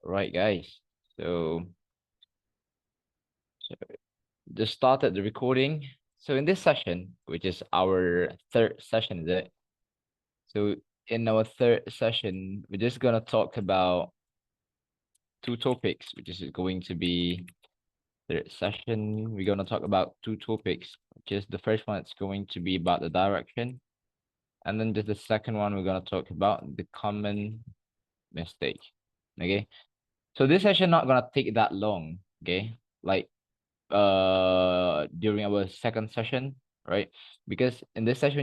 Right, guys. So just started the recording. So in this session, which is our third session, is it? So in our third session, we're just gonna talk about two topics, which is going to be third session. We're gonna talk about two topics, which is the first one, it's going to be about the direction. And then just the second one, we're gonna talk about the common mistake. Okay. So this session not gonna take that long, okay? Like during our second session, right? Because in this session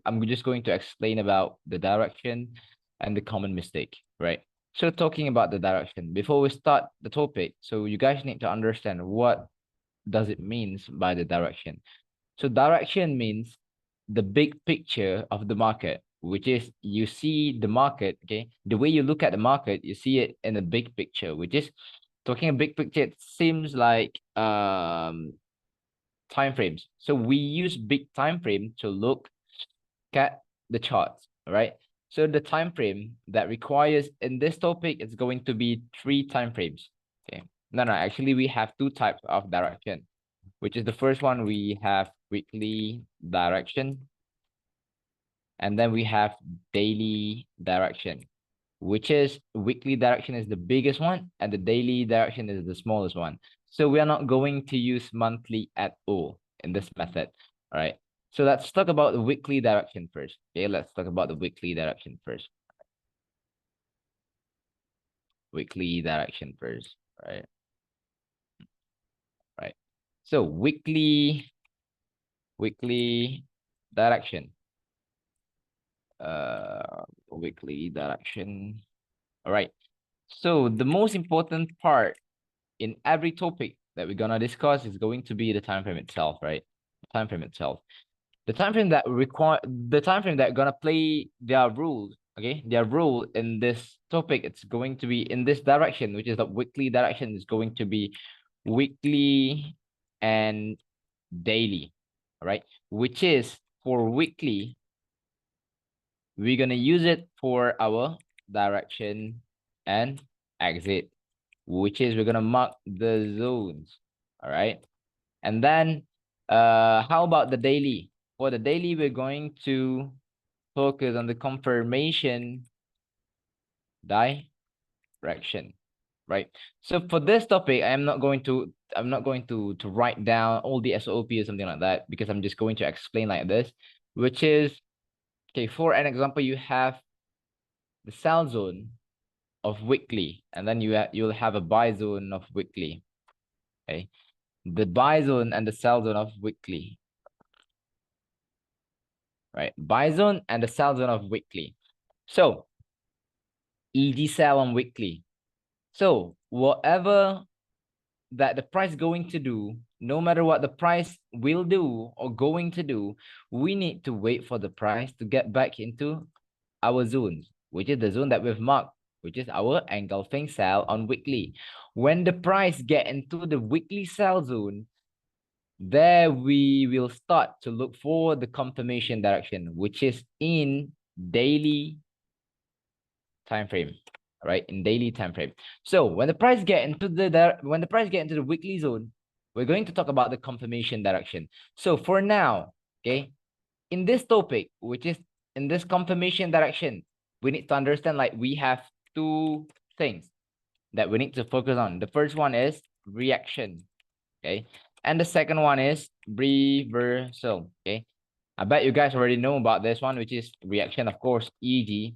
I'm just going to explain about the direction and the common mistake, right? So talking about the direction, before we start the topic, so you guys need to understand what does it means by the direction. So direction means the big picture of the market, which is you see the market, okay? The way you look at the market, you see it in a big picture, which is talking a big picture, it seems like time frames. So we use big time frame to look at the charts, right? So the time frame that requires in this topic is going to be 3 time frames. Okay. No, actually we have 2 types of direction, which is the first one, we have weekly direction, and then we have daily direction, which is weekly direction is the biggest one and the daily direction is the smallest one. So we are not going to use monthly at all in this method. All right. So let's talk about the weekly direction first. Okay, let's talk about the weekly direction first. Weekly direction first. Right. Right. So weekly direction. Weekly direction. All right. So the most important part in every topic that we're gonna discuss is going to be the time frame itself, right? The time frame itself. The time frame that gonna play their rules, okay? Their role in this topic, it's going to be in this direction, which is the weekly direction, is going to be weekly and daily, all right? Which is for weekly, we're gonna use it for our direction and exit, which is we're gonna mark the zones. All right. And then how about the daily? For the daily, we're going to focus on the confirmation direction. Right. So for this topic, I'm not going to write down all the SOP or something like that, because I'm just going to explain like this, which is okay, for an example, you have the sell zone of weekly, and then you'll have a buy zone of weekly. Okay. The buy zone and the sell zone of weekly, right? Buy zone and the sell zone of weekly. So ED sell on weekly. So whatever that the price going to do, no matter what the price will do or going to do, we need to wait for the price to get back into our zones, which is the zone that we've marked, which is our engulfing sell on weekly. When the price get into the weekly sell zone, there we will start to look for the confirmation direction, which is in daily time frame, right? In daily time frame. So when the price get into the weekly zone, we're going to talk about the confirmation direction. So for now, okay, in this topic, which is in this confirmation direction, we need to understand like we have 2 things that we need to focus on. The first one is reaction, okay? And the second one is reversal, okay? I bet you guys already know about this one, which is reaction, of course, EG,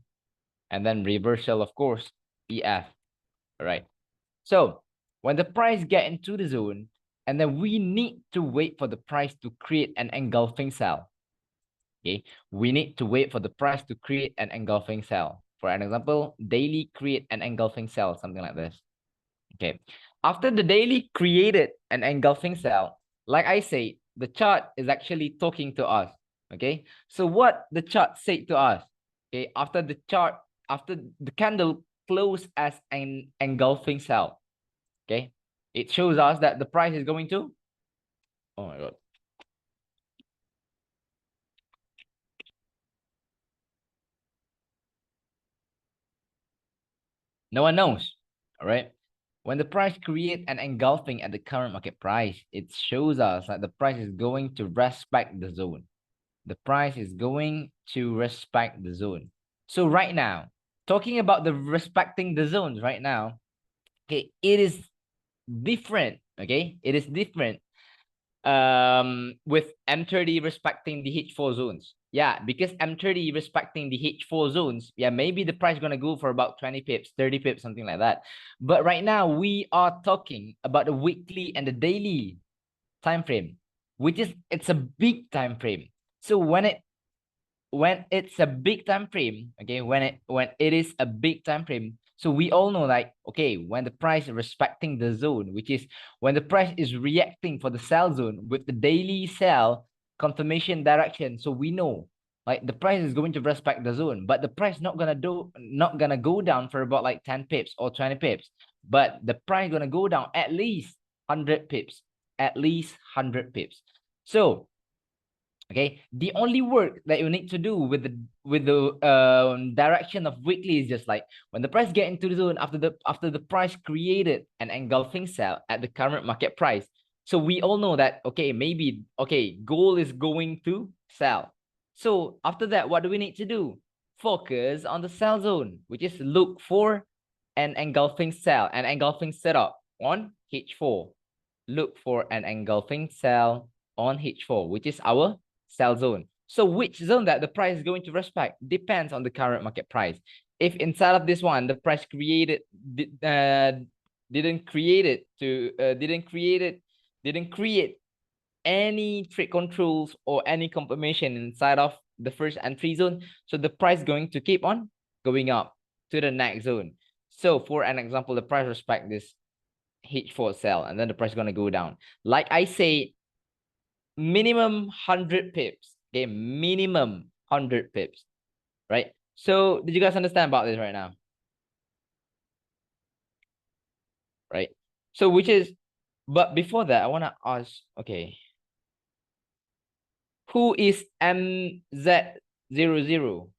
and then reversal, of course, EF, all right? So when the price get into the zone, and then we need to wait for the price to create an engulfing sell, okay? We need to wait for the price to create an engulfing sell. For an example, daily create an engulfing sell, something like this, okay? After the daily created an engulfing sell, like I say, the chart is actually talking to us, okay? So what the chart said to us, okay, after the candle closed as an engulfing sell, okay, it shows us that the price is going to, oh my God. No one knows, All right. When the price create an engulfing at the current market price, it shows us that the price is going to respect the zone. The price is going to respect the zone. So right now, talking about the respecting the zones right now, okay, it is different. Okay, it is different with M30 respecting the H4 zones. Yeah, because M30 respecting the H4 zones, yeah, maybe the price gonna go for about 20 pips, 30 pips, something like that. But right now we are talking about the weekly and the daily time frame, which is it's a big time frame. So when it's a big time frame, okay, when it is a big time frame, so we all know, like, okay, when the price is respecting the zone, which is when the price is reacting for the sell zone with the daily sell confirmation direction, so we know like the price is going to respect the zone, but the price not gonna go down for about like 10 pips or 20 pips, but the price gonna go down at least 100 pips, at least 100 pips. So okay, the only work that you need to do with the direction of weekly is just like when the price get into the zone after the price created an engulfing sell at the current market price. So we all know that, okay, maybe, okay, gold is going to sell. So after that, what do we need to do? Focus on the sell zone, which is look for an engulfing sell, an engulfing setup on H4. Look for an engulfing sell on H4, which is our sell zone. So which zone that the price is going to respect depends on the current market price. If inside of this one, the price created didn't create any trade controls or any confirmation inside of the first entry zone, so the price going to keep on going up to the next zone. So for an example, the price respect this H4 sell, and then the price is going to go down. Like I say, minimum 100 pips. Okay, minimum 100 pips, right? So did you guys understand about this right now? Right? So which is, but before that, I want to ask, okay, who is MZ00?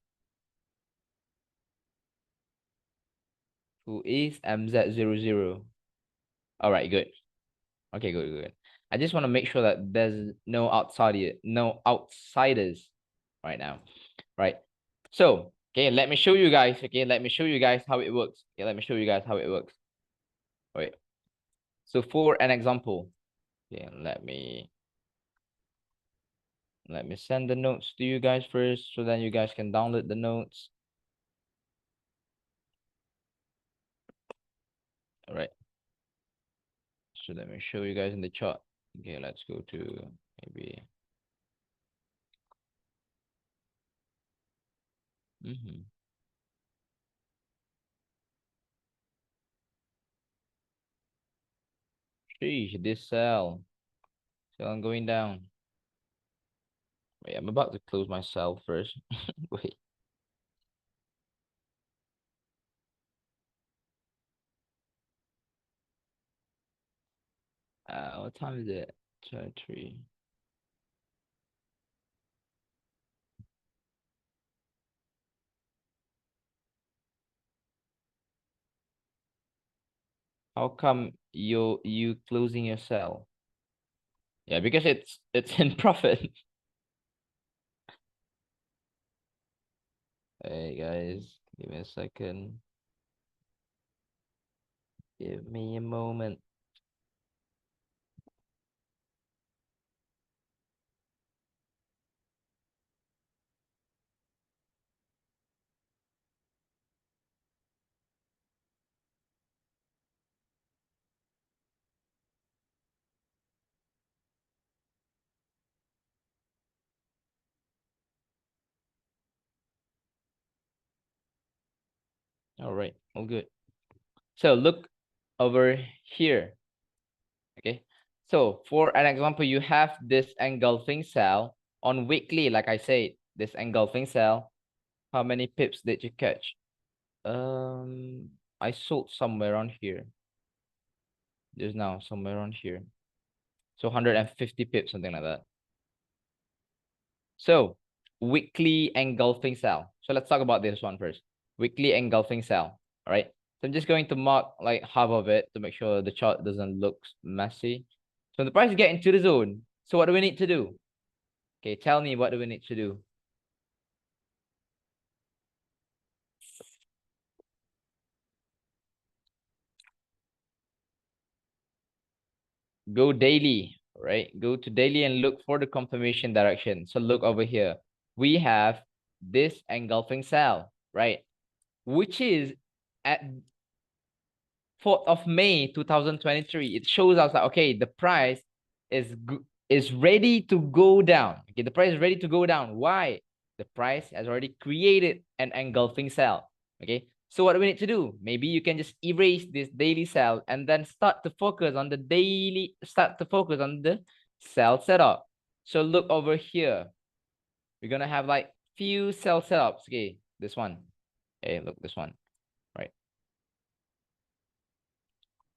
Who is MZ00? All right, good. Okay, good, good. I just want to make sure that there's no outsiders right now, right? So, okay, let me show you guys. Okay, let me show you guys how it works. Okay, let me show you guys how it works. Wait. So for an example, okay, let me send the notes to you guys first, so then you guys can download the notes. All right. So let me show you guys in the chart. Okay, let's go to maybe. Sheesh, this sell. So I'm going down. Wait, I'm about to close my cell first. Wait. What time is it? 23. How come you closing your cell? Yeah, because it's in profit. Hey guys, give me a second. Give me a moment. All right, all good. So look over here. Okay. So for an example, you have this engulfing cell on weekly, like I said, this engulfing cell. How many pips did you catch? I sold somewhere on here. Just now, somewhere on here. So 150 pips, something like that. So weekly engulfing cell. So let's talk about this one first. Weekly engulfing cell. All right. So I'm just going to mark like half of it to make sure the chart doesn't look messy. So the price is getting to the zone. So what do we need to do? Okay, tell me, what do we need to do? Go daily, right? Go to daily and look for the confirmation direction. So look over here. We have this engulfing cell, right? Which is at 4th of May 2023. It shows us that, okay, the price is ready to go down. Okay, the price is ready to go down. Why? The price has already created an engulfing cell. Okay, so what do we need to do? Maybe you can just erase this daily cell and then start to focus on the cell setup. So look over here. We're gonna have like few cell setups. Okay, this one. Okay, look, this one. Right.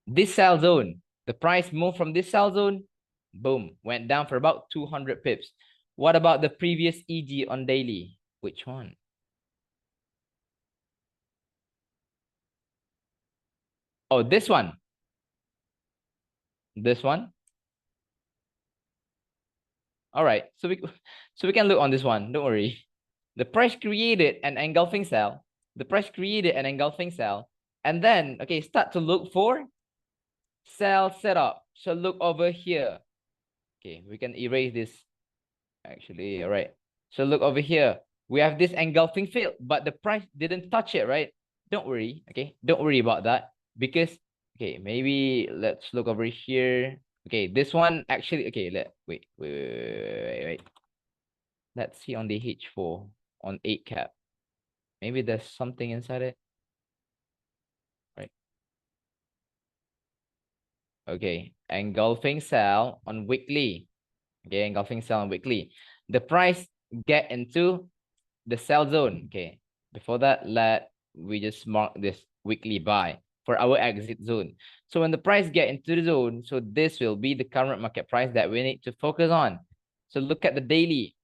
This sell zone, the price moved from this sell zone, boom, went down for about 200 pips. What about the previous EG on daily? Which one? Oh, this one. This one. All right, so we can look on this one. Don't worry. The price created an engulfing cell. The price created an engulfing cell, and then okay, start to look for cell setup. So look over here. Okay, we can erase this. Actually, all right. So look over here. We have this engulfing field, but the price didn't touch it, right? Don't worry, okay? Don't worry about that because, okay, maybe let's look over here. Okay, this one actually, okay, wait. Let's see on the H4, on 8 cap. Maybe there's something inside it, right? Okay, engulfing cell on weekly. Okay, engulfing cell on weekly. The price get into the sell zone. Okay, before that, we just mark this weekly buy for our exit zone. So when the price get into the zone, so this will be the current market price that we need to focus on. So look at the daily.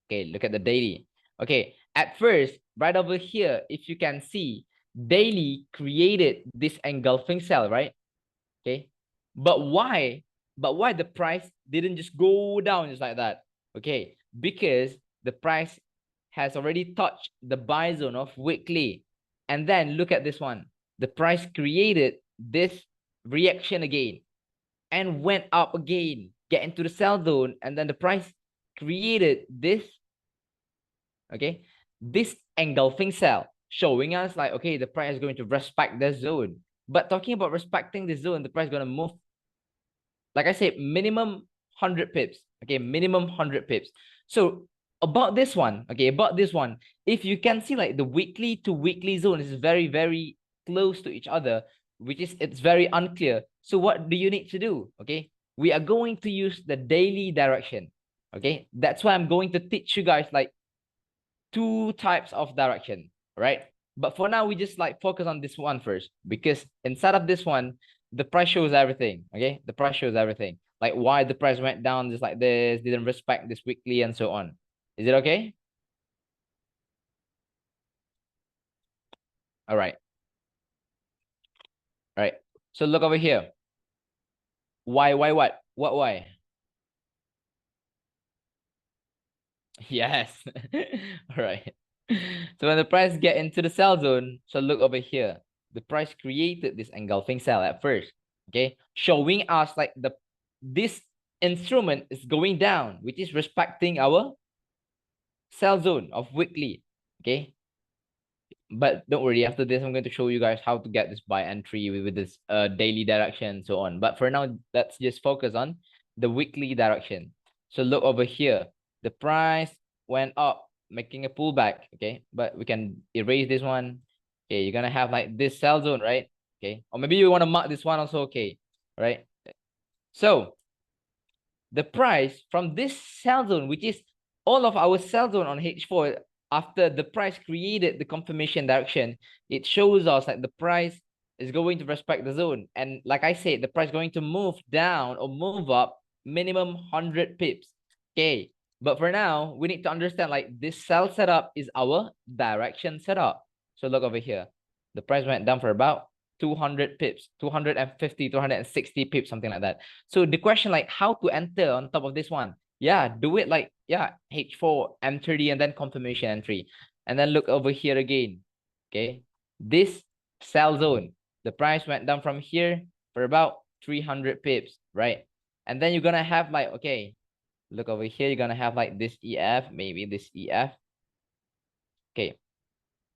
Okay, look at the daily. Okay, at first, right over here, if you can see, daily created this engulfing cell, right? Okay, but why? But why the price didn't just go down just like that? Okay, because the price has already touched the buy zone of weekly. And then look at this one. The price created this reaction again and went up again, get into the sell zone, and then the price created this, okay, this engulfing cell, showing us like, okay, the price is going to respect the zone. But talking about respecting the zone, the price is going to move, like I said, minimum 100 pips. Okay, minimum 100 pips. So about this one, okay, about this one, if you can see like the weekly to weekly zone is very, very close to each other, which is, it's very unclear. So what do you need to do? Okay, we are going to use the daily direction. Okay, that's why I'm going to teach you guys like two types of direction, right? But for now, we just like focus on this one first, because inside of this one, the price shows everything. Okay, the price shows everything, like why the price went down just like this, didn't respect this weekly, and so on. Is it okay? All right. All right. So look over here. Why why? Yes. All right. So when the price get into the sell zone, so look over here. The price created this engulfing cell at first, okay, showing us like this instrument is going down, which is respecting our sell zone of weekly, okay. But don't worry, after this, I'm going to show you guys how to get this buy entry with this daily direction and so on. But for now, let's just focus on the weekly direction. So look over here. The price went up, making a pullback, okay? But we can erase this one. Okay, you're gonna have like this sell zone, right? Okay, or maybe you want to mark this one also, okay, right? So the price from this sell zone, which is all of our sell zone on H4, after the price created the confirmation direction, it shows us that the price is going to respect the zone. And like I said, the price is going to move down or move up minimum 100 pips. Okay. But for now, we need to understand like this sell setup is our direction setup. So look over here. The price went down for about 200 pips, 250, 260 pips, something like that. So the question, like, how to enter on top of this one? Yeah, do it like, yeah, H4, M30, and then confirmation entry. And then look over here again. Okay. This sell zone, the price went down from here for about 300 pips, right? And then you're going to have like, okay, look over here. You're going to have like this EF, maybe this EF. Okay.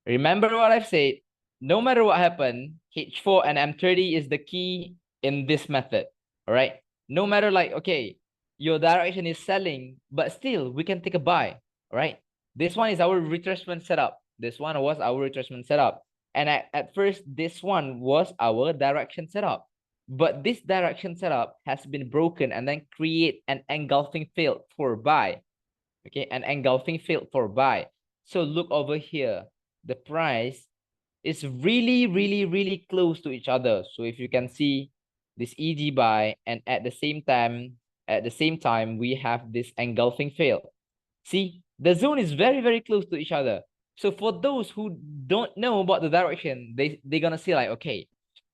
Remember what I've said, no matter what happened, H4 and M30 is the key in this method, all right? No matter like, okay, your direction is selling, but still we can take a buy, all right? This one is our retracement setup. This one was our retracement setup. And at first, this one was our direction setup. But this direction setup has been broken and then create an engulfing field for buy. Okay, an engulfing field for buy. So look over here. The price is really, really, really close to each other. So if you can see this EG buy, and at the same time, we have this engulfing field. See, the zone is very, very close to each other. So for those who don't know about the direction, they're gonna see like, okay,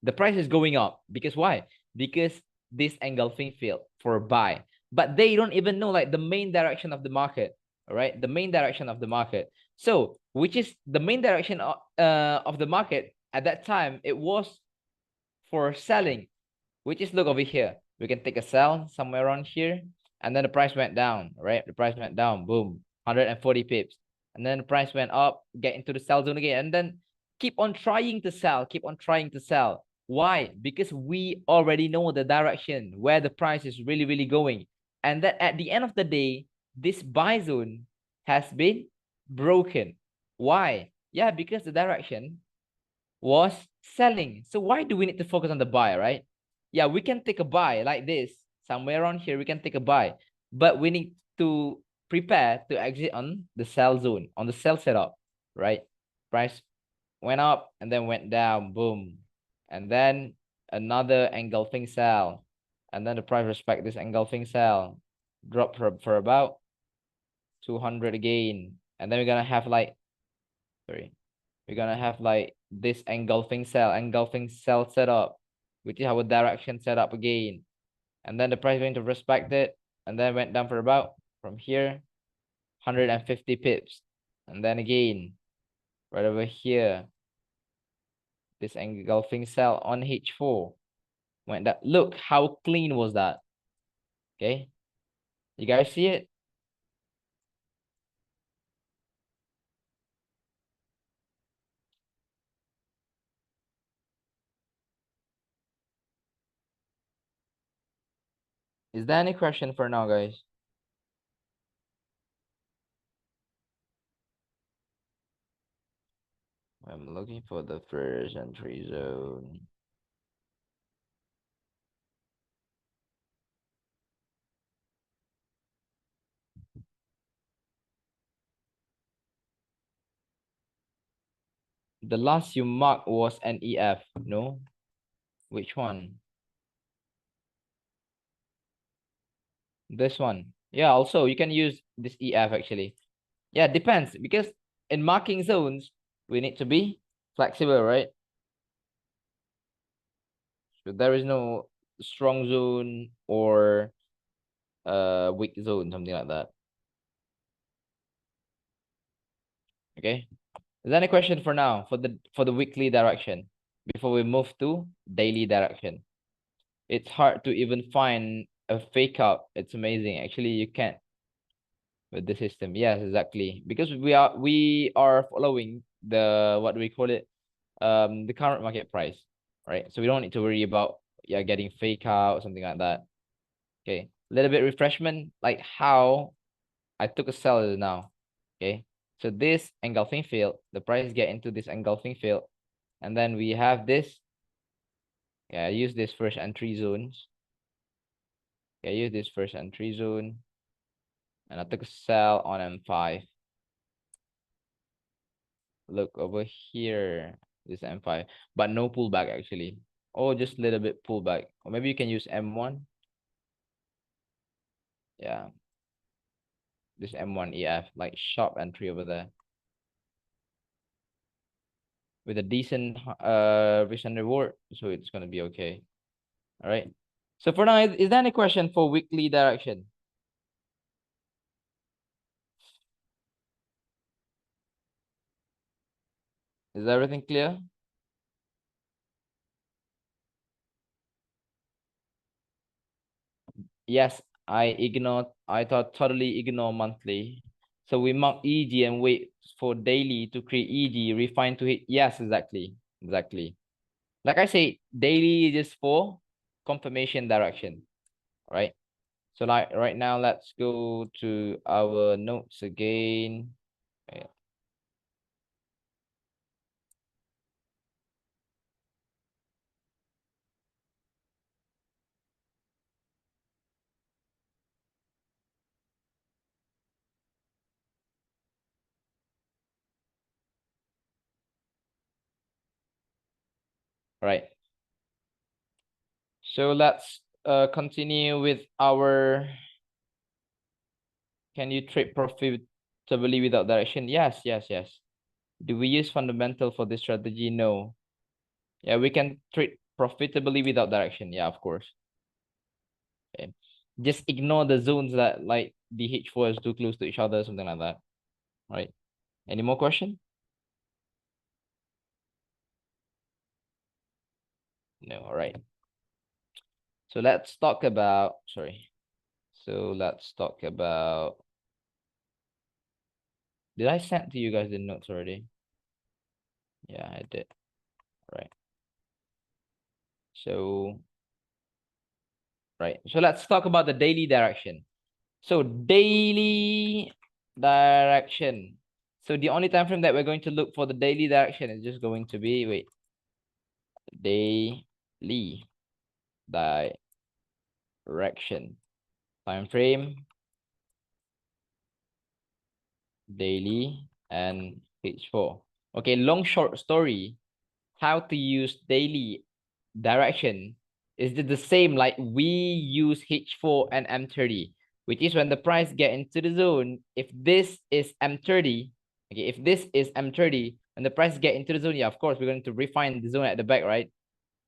the price is going up. Because why? Because this engulfing field for buy. But they don't even know like the main direction of the market. All right, the main direction of the market. So which is the main direction of the market at that time, it was for selling, which is, look over here. We can take a sell somewhere around here, and then the price went down, right? The price went down, boom, 140 pips. And then the price went up, get into the sell zone again, and then keep on trying to sell, keep on trying to sell. Why? Because we already know the direction where the price is really, really going. And that at the end of the day, this buy zone has been broken. Why? Yeah, because the direction was selling. So why do we need to focus on the buy, right? Yeah, we can take a buy like this. Somewhere around here, we can take a buy. But we need to prepare to exit on the sell zone, on the sell setup, right? Price went up and then went down, boom. And then another engulfing sell. And then the price respect this engulfing sell. Drop for about 200 again. And then we're going to have like, sorry, we're gonna have like this engulfing cell setup, which is our direction setup again. And then the price going to respect it, and then went down for about from here 150 pips. And then again, right over here, this engulfing cell on H4 went down. Look how clean was that. Okay, you guys see it? Is there any question for now, guys? I'm looking for the first entry zone. The last you marked was an EF, no? Which one? This one. Yeah, also you can use this EF actually. Yeah, depends, because in marking zones, we need to be flexible, right? So there is no strong zone or weak zone, something like that. Okay. Is there any question for now for the weekly direction before we move to daily direction? It's hard to even find a fake out. It's amazing. Actually, you can't with the system. Yes, exactly. Because we are following the, what do we call it? The current market price, right? So we don't need to worry about, yeah, getting fake out or something like that. Okay. A little bit refreshment, like how I took a sell now. Okay. So this engulfing field, the price get into this engulfing field, and then we have this. Yeah, I use this first entry zones. Yeah, I use this first entry zone, and I took a sell on M5. Look over here, this M5, but no pullback actually. Oh, just a little bit pullback. Or maybe you can use M1. Yeah, this M1 EF, like sharp entry over there. with a decent risk and reward, so it's gonna be okay. All right. So for now, is there any question for weekly direction? Is everything clear? Yes, I thought totally ignore monthly. So we mark EG and wait for daily to create EG, refine to hit. Yes, exactly. Exactly. Like I say, daily is just for confirmation direction. Right. So like right now, let's go to our notes again. Right. So let's continue with our, can you trade profitably without direction? Yes, yes, yes. Do we use fundamental for this strategy? No. Yeah, we can trade profitably without direction. Yeah, of course. Okay. Just ignore the zones that like the H4 is too close to each other, something like that. Right. Any more question? No. All right. So let's talk about, sorry. So let's talk about, did I send to you guys the notes already? Yeah, I did. All right. So, right. So let's talk about the daily direction. So daily direction. So the only time frame that we're going to look for the daily direction is just going to be, wait, daily direction. Time frame, daily, and H4. Okay, long short story, how to use daily direction is it the same like we use H4 and M30, which is when the price get into the zone. If this is M30, okay, if this is M30, and the price get into the zone, yeah, of course, we're going to refine the zone at the back, right?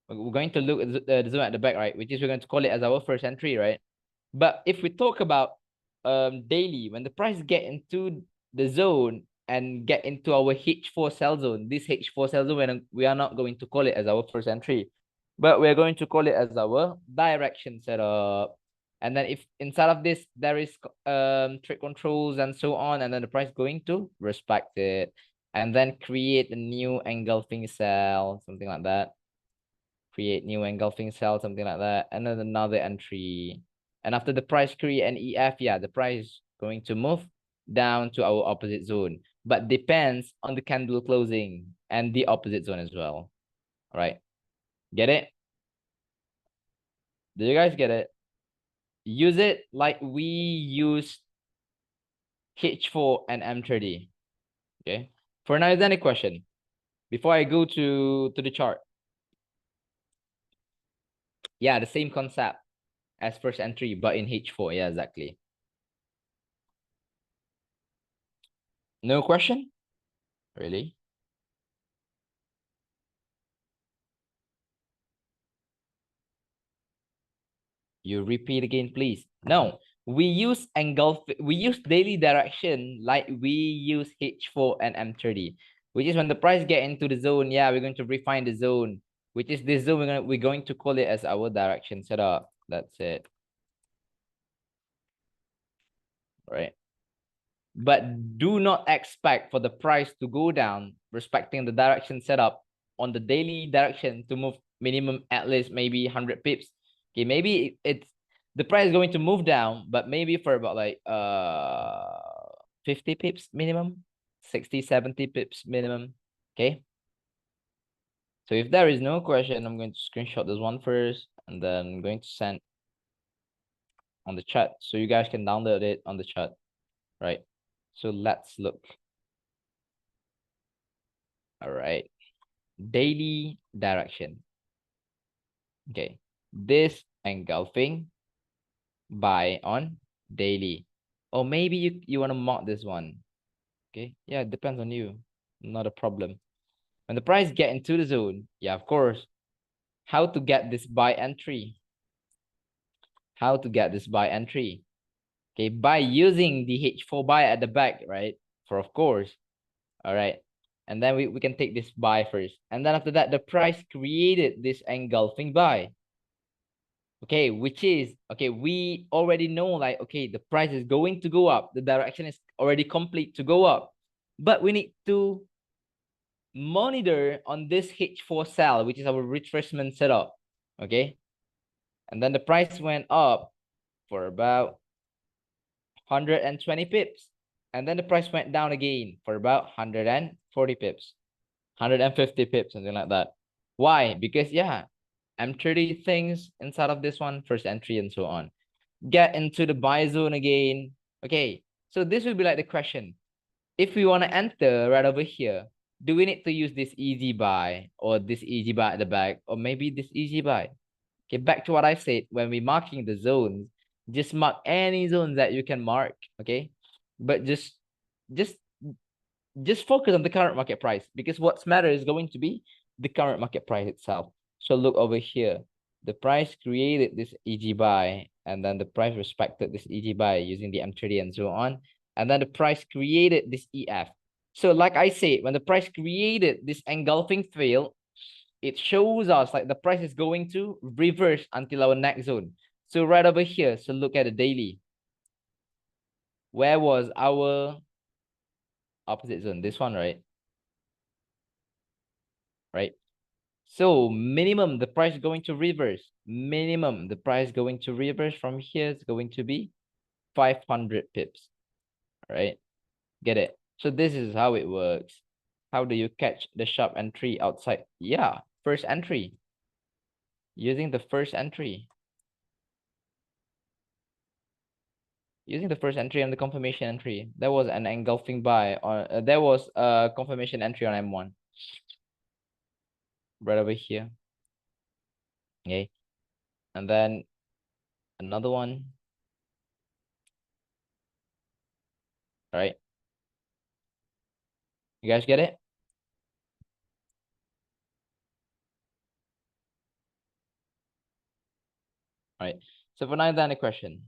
We're going to look at the zone at the back, right? Which is we're going to call it as our first entry, right? But if we talk about daily, when the price get into the zone and get into our H4 sell zone, this H4 sell zone, we are not going to call it as our first entry, but we're going to call it as our direction setup. And then if inside of this there is trade controls and so on, and then the price going to respect it and then create a new engulfing cell, something like that. Create new engulfing cell, something like that, and then another entry. And after the price create an EF, yeah, the price going to move down to our opposite zone, but depends on the candle closing and the opposite zone as well. All right, get it? Do you guys get it? Use it like we use H4 and M30. Okay. For now, is there any question before I go to the chart? Yeah, the same concept as first entry, but in H4. Yeah, exactly. No question? Really? You repeat again, please. No, we use daily direction like we use H4 and M30, which is when the price get into the zone. Yeah, we're going to refine the zone, which is this zone. We're going to call it as our direction setup. That's it. Right. But do not expect for the price to go down, respecting the direction setup on the daily direction to move minimum at least maybe 100 pips. Okay, maybe it's the price is going to move down, but maybe for about like 50 pips minimum, 60, 70 pips minimum. Okay. So if there is no question, I'm going to screenshot this one first, and then I'm going to send on the chat so you guys can download it on the chat. Right. So let's look. All right. Daily direction. Okay. This engulfing buy on daily. Or maybe you want to mark this one. Okay. Yeah, it depends on you. Not a problem. When the price get into the zone, yeah, of course, how to get this buy entry? How to get this buy entry? Okay, by using the H4 buy at the back, right? For of course, all right. And then we can take this buy first. And then after that, the price created this engulfing buy. Okay, which is, okay, we already know like, okay, the price is going to go up. The direction is already complete to go up. But we need to monitor on this H4 cell, which is our retracement setup. Okay. And then the price went up for about 120 pips. And then the price went down again for about 140 pips, 150 pips, something like that. Why? Because yeah, M30 things inside of this one, first entry and so on. Get into the buy zone again. Okay, so this will be like the question. If we want to enter right over here, do we need to use this easy buy or this easy buy at the back or maybe this easy buy? Okay, back to what I said, when we marking the zones, just mark any zones that you can mark, okay? But just just focus on the current market price, because what's matter is going to be the current market price itself. So look over here. The price created this EG buy, and then the price respected this EG buy using the M30 and so on. And then the price created this EF. So like I said, when the price created this engulfing fail, it shows us like the price is going to reverse until our next zone. So right over here, so look at the daily. Where was our opposite zone? This one, right? Right. So minimum, the price going to reverse. Minimum, the price going to reverse from here is going to be 500 pips. Right? Get it? So this is how it works. How do you catch the sharp entry outside? Yeah, first entry. Using the first entry. Using the first entry and the confirmation entry. There was an engulfing buy on there was a confirmation entry on M1. Right over here. Okay. And then another one. All right. You guys get it? All right. So for now, then a question.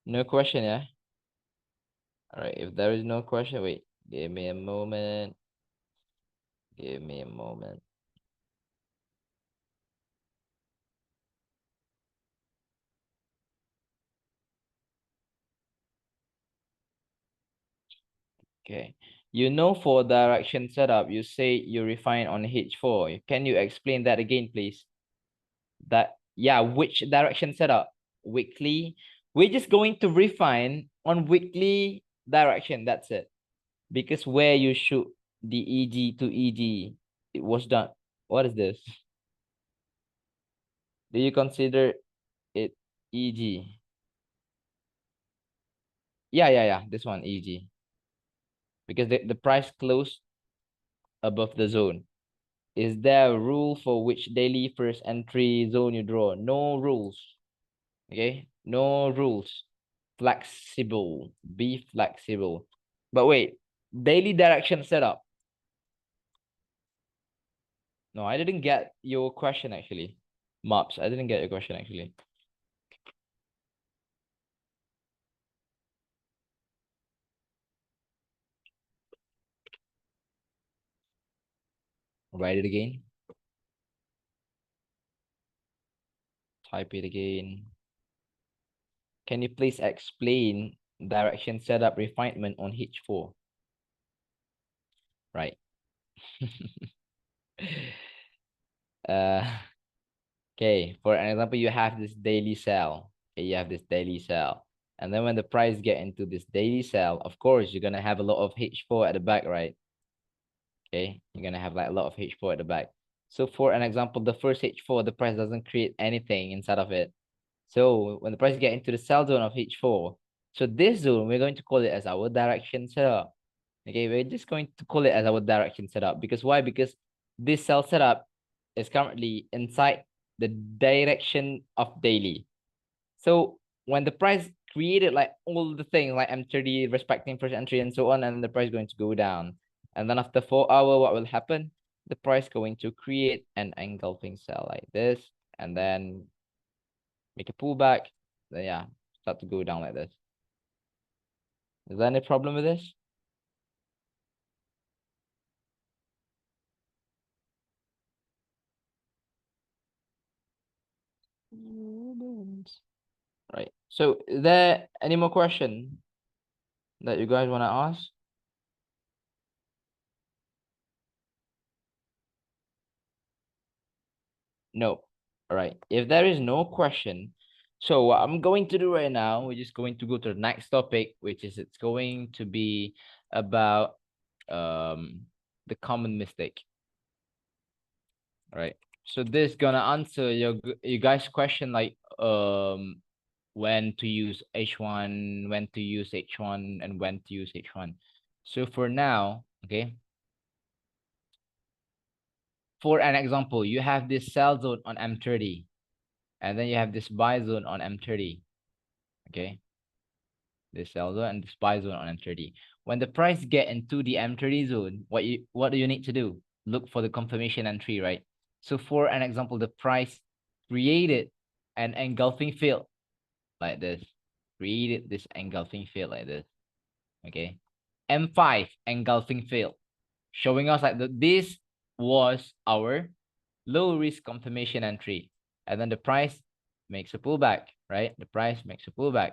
No question, yeah? All right. If there is no question, wait. Give me a moment. Give me a moment. Okay. You know, for direction setup, you say you refine on H4. Can you explain that again, please? That, yeah, which direction setup? Weekly. We're just going to refine on weekly direction. That's it. Because where you shoot the EG to EG, it was done. What is this? Do you consider it EG? Yeah. This one, EG. Because the price closed above the zone. Is there a rule for which daily first entry zone you draw? No rules. Okay? No rules. Flexible. Be flexible. But wait, daily direction setup. No, I didn't get your question actually. Mops, I didn't get your question actually. Write it again. Type it again. Can you please explain direction setup refinement on H4? Right. Okay, for an example, you have this daily sell. Okay, you have this daily sell. And then when the price get into this daily sell, of course, you're gonna have a lot of H4 at the back, right? Okay, you're gonna have like a lot of H4 at the back. So for an example, the first H4, the price doesn't create anything inside of it. So when the price get into the sell zone of H4, so this zone, we're going to call it as our direction setup. Okay, we're just going to call it as our direction setup. Because why? Because this sell setup is currently inside the direction of daily. So when the price created like all the things like M30 respecting first entry and so on, and the price going to go down. And then after 4 hours, what will happen? The price going to create an engulfing sell like this, and then make a pullback. Then yeah, start to go down like this. Is there any problem with this? Right. So is there any more question that you guys want to ask? No. All right. If there is no question, so what I'm going to do right now, we're just going to go to the next topic, which is it's going to be about the common mistake. All right. So this gonna answer you guys' question like when to use H1, when to use H1, and when to use H1. So for now, okay, for an example, you have this sell zone on M30, and then you have this buy zone on M30, okay? This sell zone and this buy zone on M30. When the price get into the M30 zone, what do you need to do? Look for the confirmation entry, right? So for an example, the price created an engulfing field like this, created this engulfing field like this, okay? M5 engulfing field, showing us like this was our low risk confirmation entry. And then the price makes a pullback, right? The price makes a pullback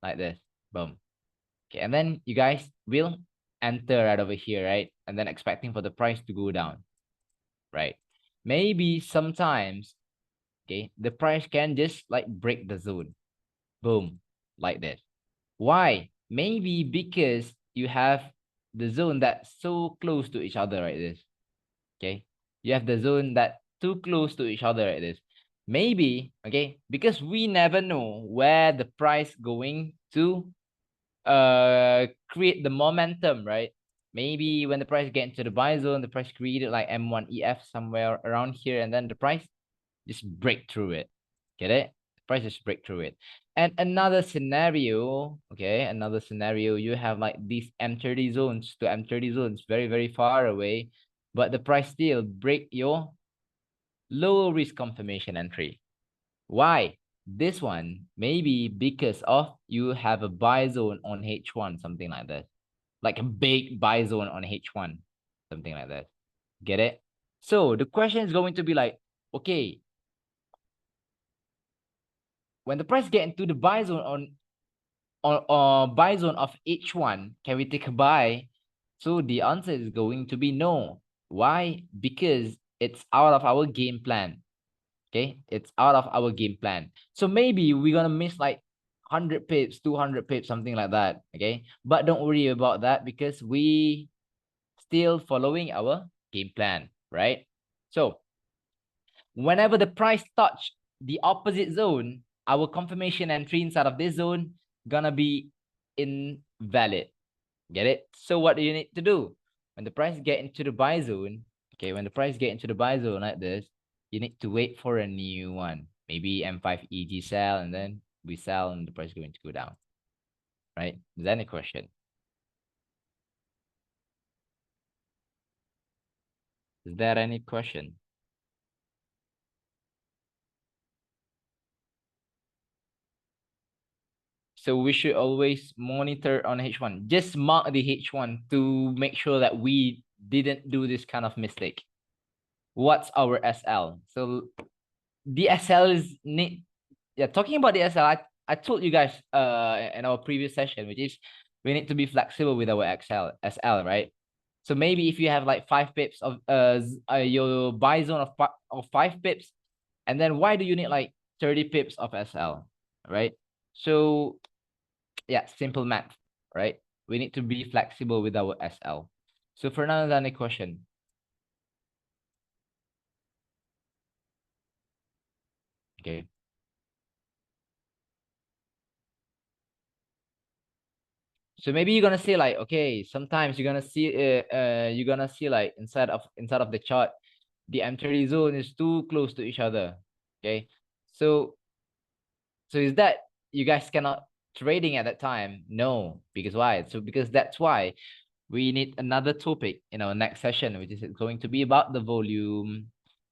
like this. Boom. Okay, and then you guys will enter right over here, right? And then expecting for the price to go down, right? Maybe sometimes, okay, the price can just like break the zone. Boom, like this. Why? Maybe because you have the zone that's so close to each other like this. Okay, you have the zone that too close to each other like this. Maybe, okay, because we never know where the price going to create the momentum, right? Maybe when the price get into the buy zone, the price created like M1EF somewhere around here, and then the price just break through it. Get it? The price just break through it. And another scenario, okay, another scenario, you have like these M30 zones to M30 zones very, very far away, but the price still break your low risk confirmation entry. Why? This one, maybe because of you have a buy zone on H1, something like that. Like a big buy zone on H1, something like that. Get it? So the question is going to be like, okay, when the price get into the buy zone on buy zone of H1, can we take a buy? So the answer is going to be no. Why? Because it's out of our game plan. Okay, it's out of our game plan. So maybe we're gonna miss like 100 pips, 200 pips, something like that. Okay, but don't worry about that because we still following our game plan, right? So whenever the price touch the opposite zone, our confirmation entry inside of this zone gonna be invalid. Get it? So what do you need to do? When the price get into the buy zone, okay, when the price get into the buy zone like this, you need to wait for a new one. Maybe M5 EG sell, and then we sell and the price is going to go down. Right? Is that any question? Is there any question? So we should always monitor on H1. Just mark the H1 to make sure that we didn't do this kind of mistake. What's our SL? So the SL is need, yeah, talking about the SL, I told you guys in our previous session, which is we need to be flexible with our SL, right? So maybe if you have like 5 pips of your buy zone of 5 pips, and then why do you need like 30 pips of SL, right? So yeah, simple math, right? We need to be flexible with our SL. So for now, any question? Okay. So maybe you're gonna say like, okay, sometimes you're gonna see like inside of the chart, the M30 zone is too close to each other. Okay. So is that you guys cannot trading at that time? No, because why? So because that's why we need another topic in our next session, which is going to be about the volume.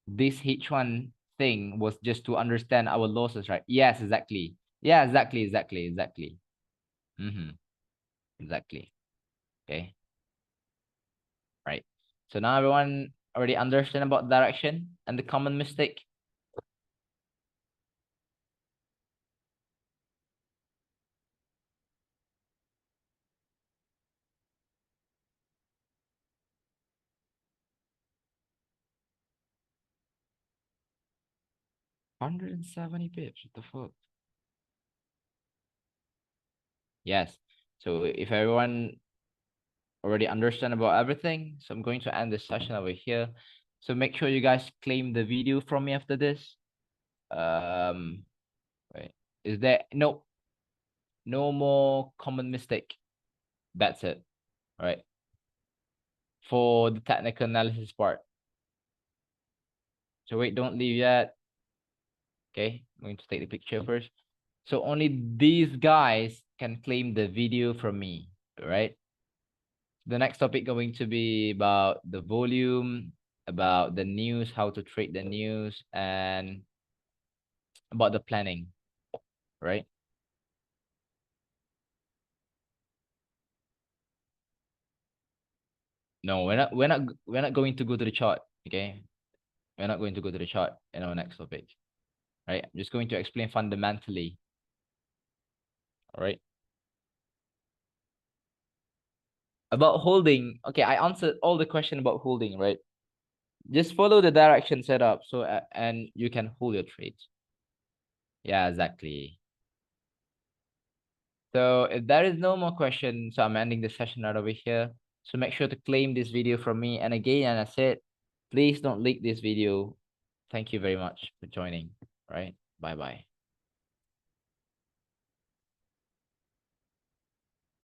This H1 thing was just to understand our losses, right? Yes, exactly. Yeah, exactly. Mm-hmm. Exactly. Okay. Right. So now everyone already understand about direction and the common mistake. 170 pips. What the fuck? Yes. So if everyone already understand about everything, so I'm going to end this session over here. So make sure you guys claim the video from me after this. Wait. Is there no more common mistake? That's it. All right. For the technical analysis part. So wait, don't leave yet. Okay, I'm going to take the picture first. So only these guys can claim the video from me, right? The next topic going to be about the volume, about the news, how to trade the news, and about the planning, right? No, we're not going to go to the chart, okay? We're not going to go to the chart in our next topic, right? I'm just going to explain fundamentally, all right? About holding, okay, I answered all the question about holding, right? Just follow the direction set up so and you can hold your trades. Yeah, exactly. So if there is no more questions, so I'm ending the session right over here. So make sure to claim this video from me. And again, and I said, please don't leak this video. Thank you very much for joining. Right? Bye bye.